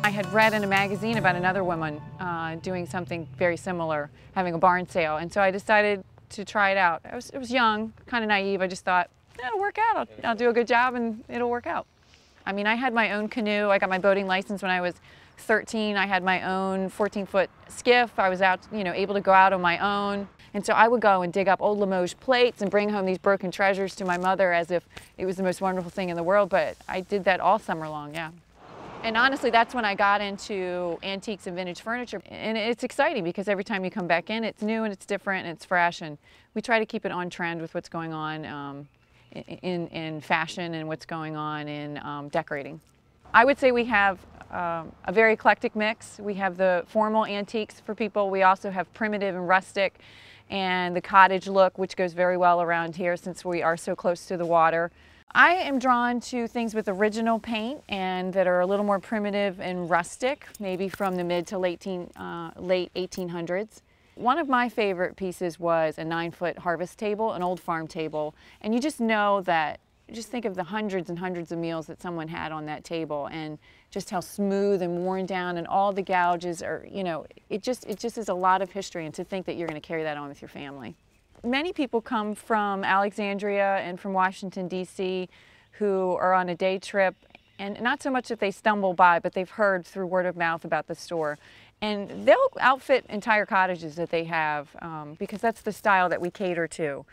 I had read in a magazine about another woman doing something very similar, having a barn sale, and so I decided to try it out. I was young, kind of naive. I just thought, it'll work out. I'll do a good job and it'll work out. I mean, I had my own canoe. I got my boating license when I was 13. I had my own 14-foot skiff. I was out, able to go out on my own. And so I would go and dig up old Limoges plates and bring home these broken treasures to my mother as if it was the most wonderful thing in the world. But I did that all summer long, yeah. And honestly, that's when I got into antiques and vintage furniture. And it's exciting because every time you come back in, it's new and it's different and it's fresh. And we try to keep it on trend with what's going on in fashion and what's going on in decorating. I would say we have a very eclectic mix. We have the formal antiques for people. We also have primitive and rustic and the cottage look, which goes very well around here since we are so close to the water. I am drawn to things with original paint and that are a little more primitive and rustic, maybe from the mid to late 1800s. One of my favorite pieces was a 9-foot harvest table, an old farm table, and you just know that, just think of the hundreds and hundreds of meals that someone had on that table and just how smooth and worn down and all the gouges are, it just is a lot of history, and to think that you're going to carry that on with your family. Many people come from Alexandria and from Washington, D.C. who are on a day trip, and not so much that they stumble by, but they've heard through word of mouth about the store. And they'll outfit entire cottages that they have because that's the style that we cater to.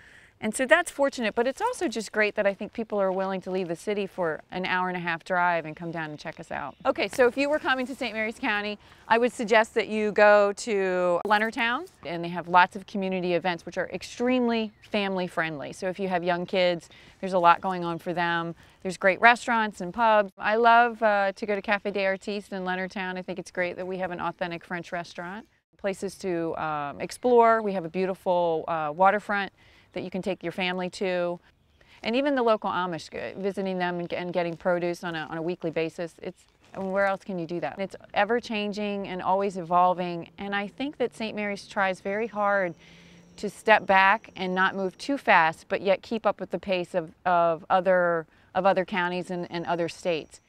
And so that's fortunate, but it's also just great that I think people are willing to leave the city for an hour-and-a-half drive and come down and check us out. Okay, so if you were coming to St. Mary's County, I would suggest that you go to Leonardtown, and they have lots of community events which are extremely family-friendly. So if you have young kids, there's a lot going on for them. There's great restaurants and pubs. I love to go to Cafe des Artistes in Leonardtown. I think it's great that we have an authentic French restaurant. Places to explore. We have a beautiful waterfront that you can take your family to. And even the local Amish, visiting them and getting produce on a weekly basis. Where else can you do that? It's ever-changing and always evolving, and I think that St. Mary's tries very hard to step back and not move too fast, but yet keep up with the pace of other counties and other states.